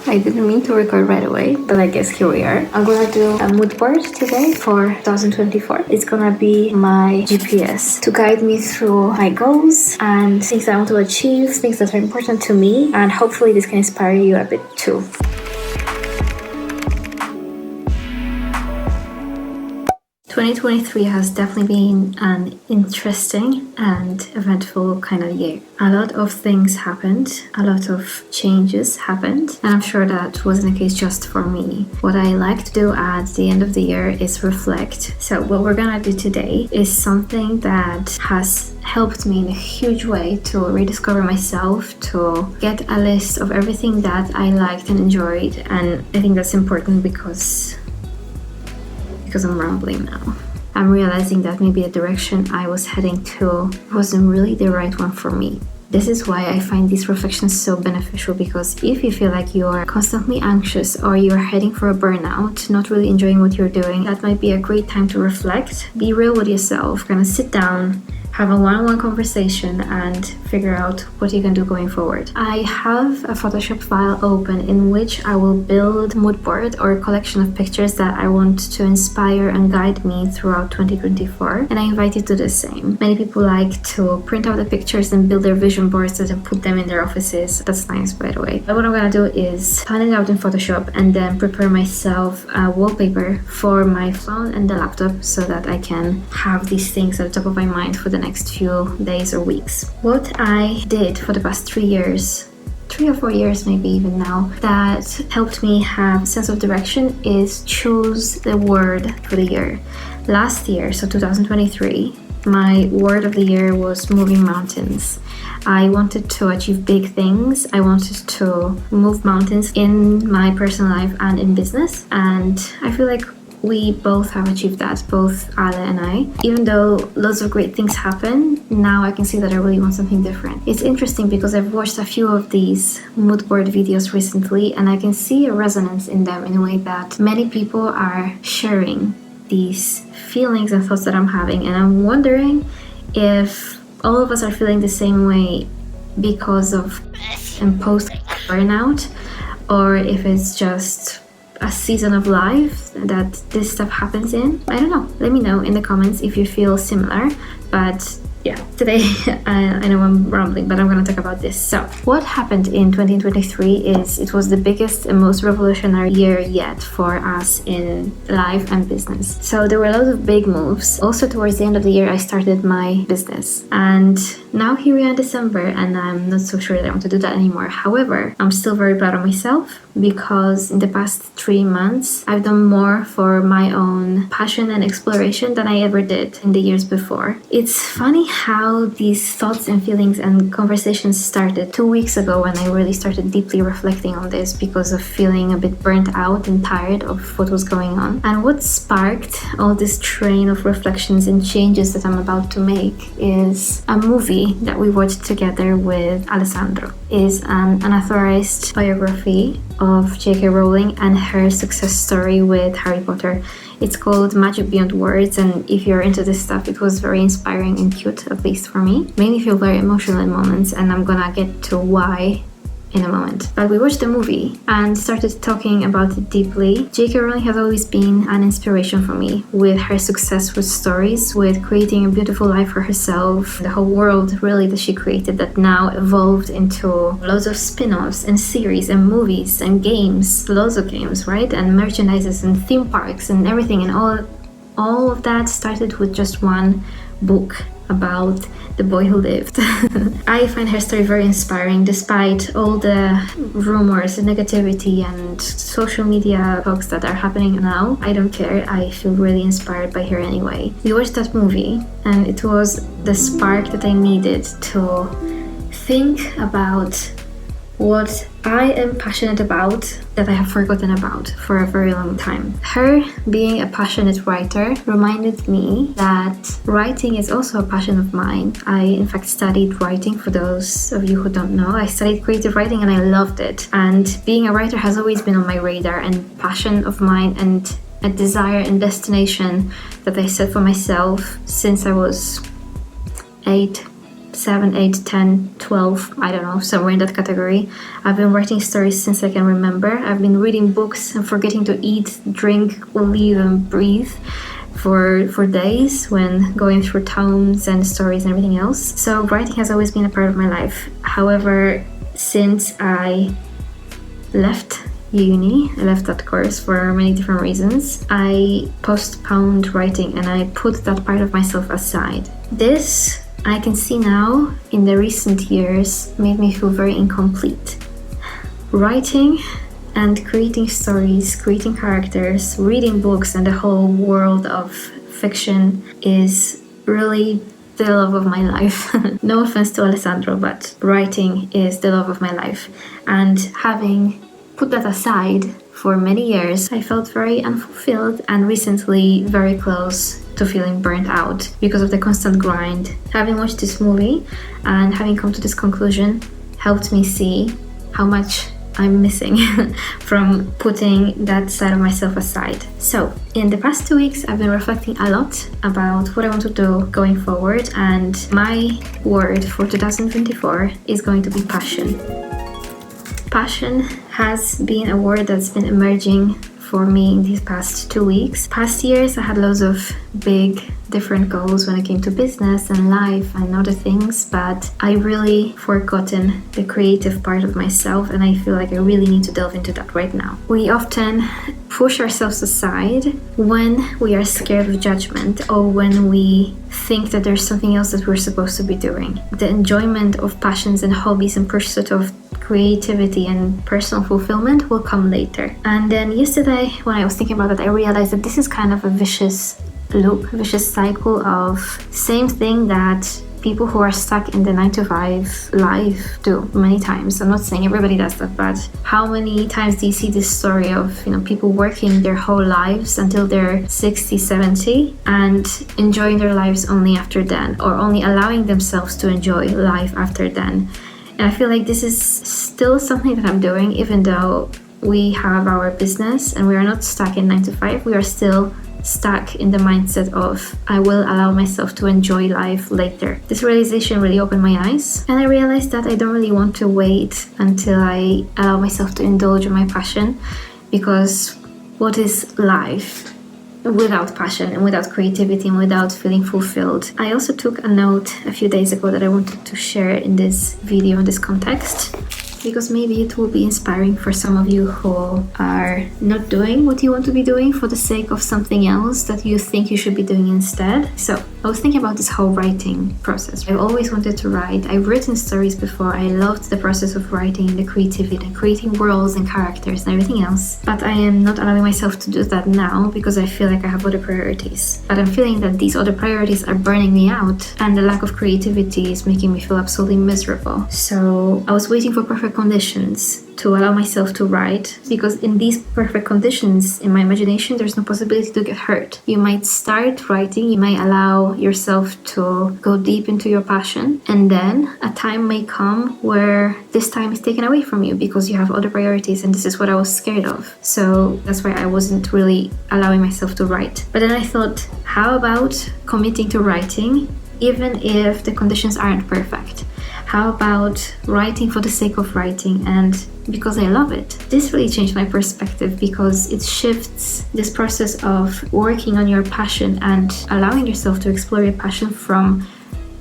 I didn't mean to record right away, but I guess here we are. I'm gonna do a mood board today for 2024. It's gonna be my GPS to guide me through my goals and things that I want to achieve, things that are important to me, and hopefully this can inspire you a bit too. 2023 has definitely been an interesting and eventful kind of year. A lot of things happened, a lot of changes happened, and I'm sure that wasn't the case just for me. What I like to do at the end of the year is reflect. So what we're gonna do today is something that has helped me in a huge way to rediscover myself, to get a list of everything that I liked and enjoyed, and I think that's important because I'm rambling now. I'm realizing that maybe the direction I was heading to wasn't really the right one for me. This is why I find these reflections so beneficial, because if you feel like you're constantly anxious or you're heading for a burnout, not really enjoying what you're doing, that might be a great time to reflect, be real with yourself, kind of sit down, have a one-on-one conversation and figure out what you can do going forward. I have a Photoshop file open in which I will build mood board or a collection of pictures that I want to inspire and guide me throughout 2024, and I invite you to do the same. Many people like to print out the pictures and build their vision boards and put them in their offices. That's nice, by the way. But what I'm gonna do is plan it out in Photoshop and then prepare myself a wallpaper for my phone and the laptop so that I can have these things at the top of my mind for the next few days or weeks. What I did for the past 3 or 4 years maybe even now, that helped me have a sense of direction is choose the word for the year. Last year, so 2023, my word of the year was moving mountains. I wanted to achieve big things. I wanted to move mountains in my personal life and in business, and I feel like we both have achieved that, both Ale and I. Even though lots of great things happen, now I can see that I really want something different. It's interesting because I've watched a few of these mood board videos recently and I can see a resonance in them in a way that many people are sharing these feelings and thoughts that I'm having, and I'm wondering if all of us are feeling the same way because of and post burnout, or if it's just a season of life that this stuff happens in. I don't know. Let me know in the comments if you feel similar. But yeah, today I know I'm rambling, but I'm gonna talk about this. So what happened in 2023 is it was the biggest and most revolutionary year yet for us in life and business. So there were a lot of big moves. Also towards the end of the year I started my business, and now here we are in December and I'm not so sure that I want to do that anymore. However, I'm still very proud of myself because in the past 3 months I've done more for my own passion and exploration than I ever did in the years before. It's funny how these thoughts and feelings and conversations started 2 weeks ago when I really started deeply reflecting on this because of feeling a bit burnt out and tired of what was going on. And what sparked all this train of reflections and changes that I'm about to make is a movie that we watched together with Alessandro. It's an unauthorized biography of J.K. Rowling and her success story with Harry Potter. It's called Magic Beyond Words, and if you're into this stuff, it was very inspiring and cute, at least for me. Made me feel very emotional in moments, and I'm gonna get to why in a moment. But we watched the movie and started talking about it deeply. J.K. Rowling has always been an inspiration for me with her success with stories, with creating a beautiful life for herself, the whole world really that she created that now evolved into loads of spin-offs and series and movies and games, loads of games, right? And merchandises and theme parks and everything, and all of that started with just one book about the boy who lived. I find her story very inspiring despite all the rumors and negativity and social media talks that are happening now. I don't care. I feel really inspired by her anyway. We watched that movie and it was the spark that I needed to think about what I am passionate about that I have forgotten about for a very long time. Her being a passionate writer reminded me that writing is also a passion of mine. I in fact studied writing, for those of you who don't know. I studied creative writing and I loved it. And being a writer has always been on my radar and passion of mine and a desire and destination that I set for myself since I was 8, 7, 8, 10, 12, I don't know, somewhere in that category. I've been writing stories since I can remember. I've been reading books and forgetting to eat, drink, live and breathe for days when going through tomes and stories and everything else. So writing has always been a part of my life. However, since I left uni, I left that course for many different reasons, I postponed writing and I put that part of myself aside. This, I can see now, in the recent years, made me feel very incomplete. Writing and creating stories, creating characters, reading books and the whole world of fiction is really the love of my life. No offense to Alessandro, but writing is the love of my life. And having put that aside for many years, I felt very unfulfilled and recently very close to feeling burnt out because of the constant grind. Having watched this movie and having come to this conclusion helped me see how much I'm missing from putting that side of myself aside. So, in the past 2 weeks, I've been reflecting a lot about what I want to do going forward, and my word for 2024 is going to be passion. Passion has been a word that's been emerging for me in these past 2 weeks. Past years, I had loads of big, different goals when it came to business and life and other things, but I really forgotten the creative part of myself, and I feel like I really need to delve into that right now. We often push ourselves aside when we are scared of judgment or when we think that there's something else that we're supposed to be doing. The enjoyment of passions and hobbies and pursuit of creativity and personal fulfillment will come later. And then yesterday, when I was thinking about that, I realized that this is kind of a vicious loop, vicious cycle of same thing that people who are stuck in the 9-to-5 life do many times. I'm not saying everybody does that, but how many times do you see this story of, people working their whole lives until they're 60, 70 and enjoying their lives only after then, or only allowing themselves to enjoy life after then. And I feel like this is still something that I'm doing, even though we have our business and we are not stuck in 9-to-5, we are still stuck in the mindset of I will allow myself to enjoy life later. This realization really opened my eyes, and I realized that I don't really want to wait until I allow myself to indulge in my passion, because what is life without passion and without creativity and without feeling fulfilled? I also took a note a few days ago that I wanted to share in this video, in this context, because maybe it will be inspiring for some of you who are not doing what you want to be doing for the sake of something else that you think you should be doing instead. So I was thinking about this whole writing process. I've always wanted to write. I've written stories before. I loved the process of writing, the creativity, and creating worlds and characters and everything else. But I am not allowing myself to do that now because I feel like I have other priorities. But I'm feeling that these other priorities are burning me out, and the lack of creativity is making me feel absolutely miserable. So I was waiting for perfect conditions to allow myself to write, because in these perfect conditions in my imagination there's no possibility to get hurt. You might start writing, you might allow yourself to go deep into your passion, and then a time may come where this time is taken away from you because you have other priorities, and this is what I was scared of. So that's why I wasn't really allowing myself to write. But then I thought, how about committing to writing even if the conditions aren't perfect? How about writing for the sake of writing and because I love it? This really changed my perspective, because it shifts this process of working on your passion and allowing yourself to explore your passion from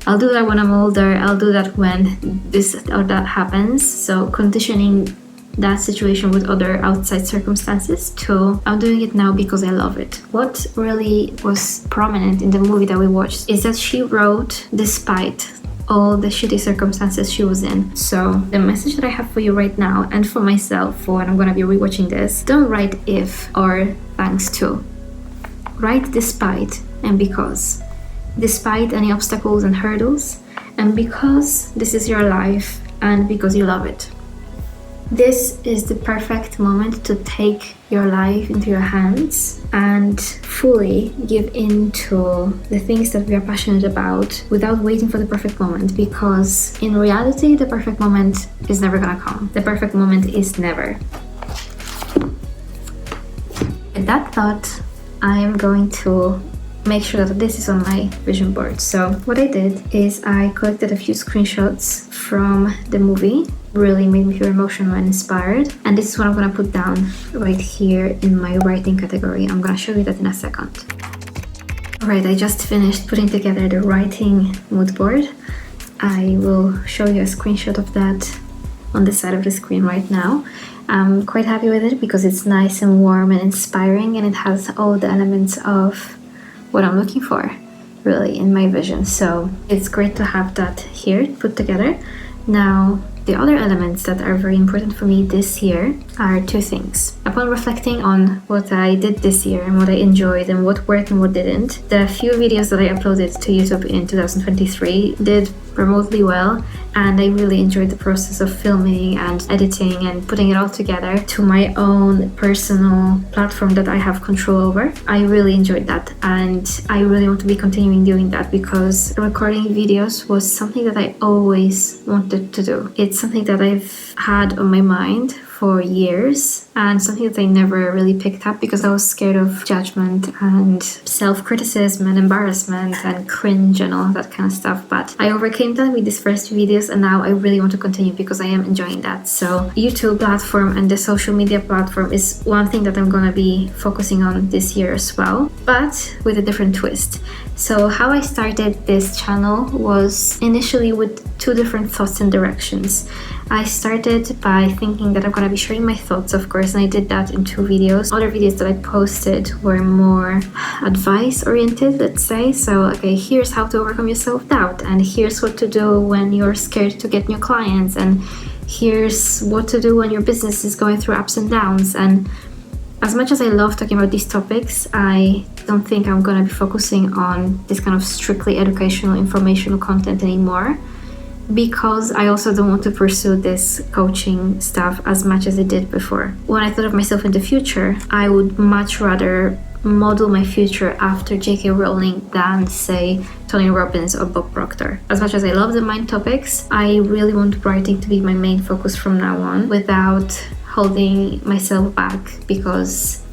I'll do that when I'm older, I'll do that when this or that happens. So conditioning that situation with other outside circumstances to I'm doing it now because I love it. What really was prominent in the movie that we watched is that she wrote despite all the shitty circumstances she was in. So the message that I have for you right now, and for myself for when I'm gonna be rewatching this, don't write if or thanks to. Write despite and because. Despite any obstacles and hurdles, and because this is your life and because you love it. This is the perfect moment to take your life into your hands and fully give in to the things that we are passionate about without waiting for the perfect moment, because in reality the perfect moment is never gonna come. The perfect moment is never. With that thought, I am going to make sure that this is on my vision board. So what I did is I collected a few screenshots from the movie. Really made me feel emotional and inspired, and this is what I'm gonna put down right here in my writing category. I'm gonna show you that in a second. Alright, I just finished putting together the writing mood board. I will show you a screenshot of that on the side of the screen right now. I'm quite happy with it because it's nice and warm and inspiring, and it has all the elements of what I'm looking for really in my vision. So it's great to have that here put together. Now, the other elements that are very important for me this year are two things. Upon reflecting on what I did this year and what I enjoyed and what worked and what didn't, the few videos that I uploaded to YouTube in 2023 did remotely well, and I really enjoyed the process of filming and editing and putting it all together to my own personal platform that I have control over. I really enjoyed that, and I really want to be continuing doing that because recording videos was something that I always wanted to do. It's something that I've had on my mind for years, and something that I never really picked up because I was scared of judgment and self-criticism and embarrassment and cringe and all of that kind of stuff. But I overcame that with these first videos, and now I really want to continue because I am enjoying that. So YouTube platform and the social media platform is one thing that I'm gonna be focusing on this year as well, but with a different twist. So how I started this channel was initially with two different thoughts and directions. I started by thinking that I'm gonna be sharing my thoughts, of course, and I did that in two videos. Other videos that I posted were more advice oriented, let's say. So, okay, here's how to overcome your self-doubt, and here's what to do when you're scared to get new clients, and here's what to do when your business is going through ups and downs. And as much as I love talking about these topics, I don't think I'm gonna be focusing on this kind of strictly educational, informational content anymore, because I also don't want to pursue this coaching stuff as much as I did before. When I thought of myself in the future, I would much rather model my future after J.K. Rowling than, say, Tony Robbins or Bob Proctor. As much as I love the mind topics, I really want writing to be my main focus from now on without holding myself back, because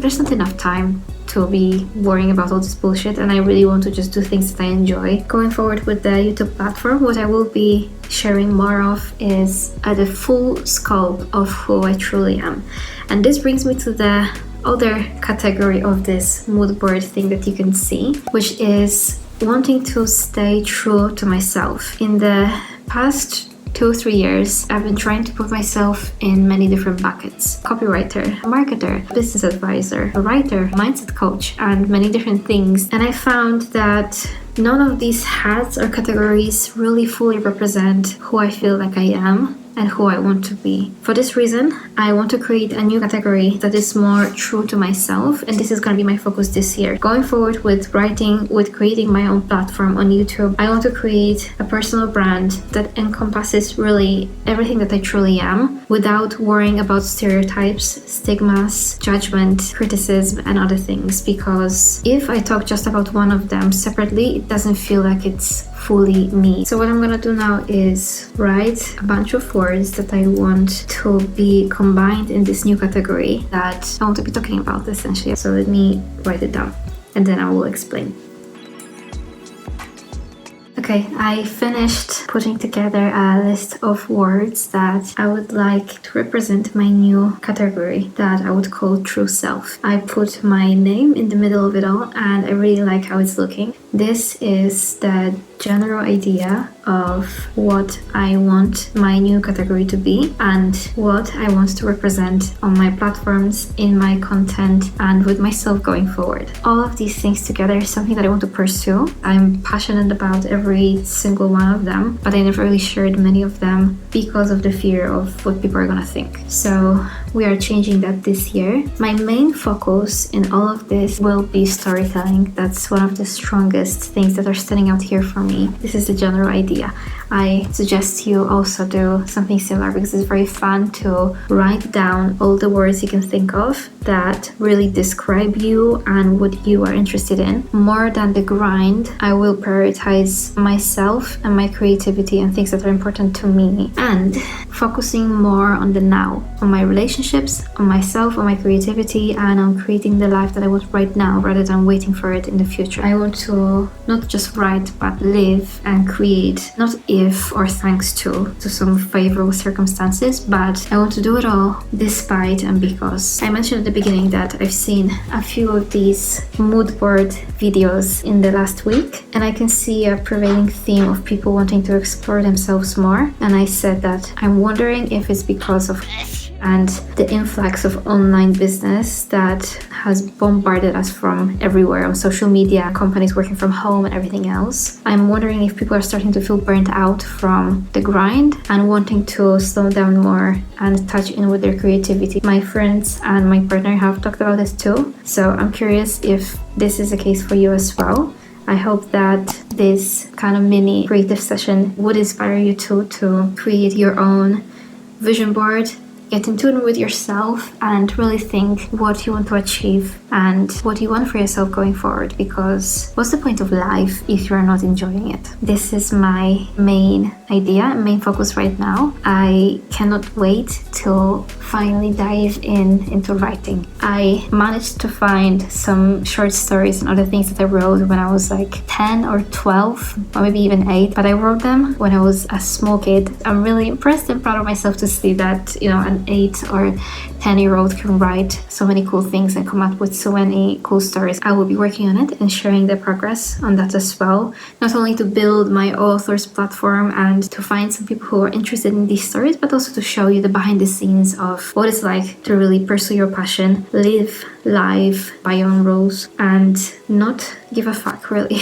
there's not enough time to be worrying about all this bullshit, and I really want to just do things that I enjoy. Going forward with the YouTube platform, what I will be sharing more of is the full scope of who I truly am. And this brings me to the other category of this mood board thing that you can see, which is wanting to stay true to myself. In the past 2-3 years, I've been trying to put myself in many different buckets. Copywriter, marketer, business advisor, a writer, mindset coach, and many different things. And I found that none of these hats or categories really fully represent who I feel like I am and who I want to be. For this reason, I want to create a new category that is more true to myself, and this is going to be my focus this year. Going forward with writing, with creating my own platform on YouTube, I want to create a personal brand that encompasses really everything that I truly am without worrying about stereotypes, stigmas, judgment, criticism, and other things, because if I talk just about one of them separately, it doesn't feel like it's fully me. So what I'm gonna do now is write a bunch of words that I want to be combined in this new category that I want to be talking about, essentially. So let me write it down and then I will explain. Okay, I finished putting together a list of words that I would like to represent my new category that I would call True Self. I put my name in the middle of it all, and I really like how it's looking. This is the general idea of what I want my new category to be and what I want to represent on my platforms, in my content, and with myself going forward. All of these things together is something that I want to pursue. I'm passionate about every single one of them, but I never really shared many of them because of the fear of what people are gonna think. So we are changing that this year. My main focus in all of this will be storytelling. That's one of the strongest things that are standing out here for me. This is the general idea. I suggest you also do something similar, because it's very fun to write down all the words you can think of that really describe you and what you are interested in. More than the grind, I will prioritize myself and my creativity and things that are important to me, and focusing more on the now, on my relationships, on myself, on my creativity, and on creating the life that I want right now rather than waiting for it in the future. I want to not just write but live and create, not if or thanks to some favorable circumstances, but I want to do it all despite and because. I mentioned at the beginning that I've seen a few of these mood board videos in the last week, and I can see a prevailing theme of people wanting to explore themselves more, and I said that I'm wondering if it's because of and the influx of online business that has bombarded us from everywhere on social media, companies working from home and everything else. I'm wondering if people are starting to feel burnt out from the grind and wanting to slow down more and touch in with their creativity. My friends and my partner have talked about this too, so I'm curious if this is the case for you as well. I hope that this kind of mini creative session would inspire you to create your own vision board, get in tune with yourself, and really think what you want to achieve and what you want for yourself going forward, because what's the point of life if you're not enjoying it? This is my main idea, main focus right now. I cannot wait to finally dive into writing. I managed to find some short stories and other things that I wrote when I was like 10 or 12 or maybe even 8, but I wrote them when I was a small kid. I'm really impressed and proud of myself to see that, an 8 or 10-year-old can write so many cool things and come up with so many cool stories. I will be working on it and sharing the progress on that as well, not only to build my authors platform and to find some people who are interested in these stories, but also to show you the behind the scenes of what it's like to really pursue your passion, live life by your own rules, and not give a fuck, really.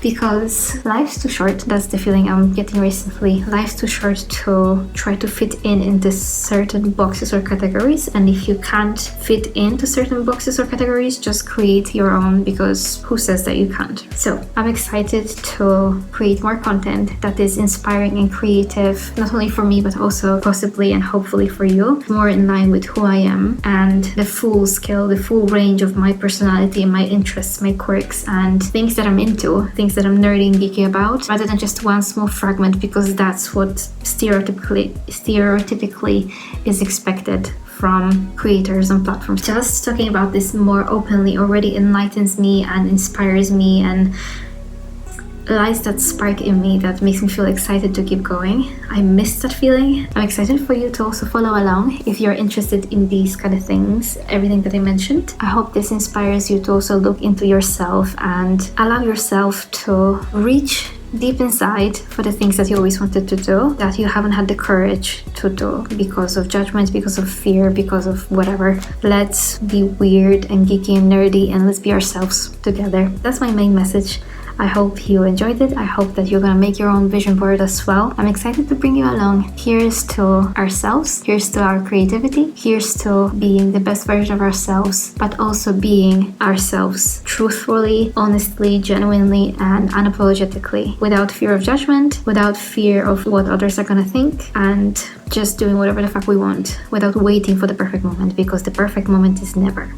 Because life's too short. That's the feeling I'm getting recently. Life's too short to try to fit into certain boxes or categories, and if you can't fit into certain boxes or categories, just create your own, because who says that you can't? So I'm excited to create more content that is inspiring and creative, not only for me but also possibly and hopefully for you, more in line with who I am and the full scale, the full range of my personality, my interests, my quirks, and things that I'm into, things that I'm nerdy and geeky about, rather than just one small fragment, because that's what stereotypically is expected from creators on platforms. Just talking about this more openly already enlightens me and inspires me and lights that spark in me that makes me feel excited to keep going. I miss that feeling. I'm excited for you to also follow along if you're interested in these kind of things, everything that I mentioned. I hope this inspires you to also look into yourself and allow yourself to reach deep inside for the things that you always wanted to do, that you haven't had the courage to do because of judgment, because of fear, because of whatever. Let's be weird and geeky and nerdy, and let's be ourselves together. That's my main message. I hope you enjoyed it. I hope that you're gonna make your own vision board as well. I'm excited to bring you along. Here's to ourselves, here's to our creativity, here's to being the best version of ourselves, but also being ourselves truthfully, honestly, genuinely, and unapologetically, without fear of judgment, without fear of what others are gonna think, and just doing whatever the fuck we want without waiting for the perfect moment, because the perfect moment is never.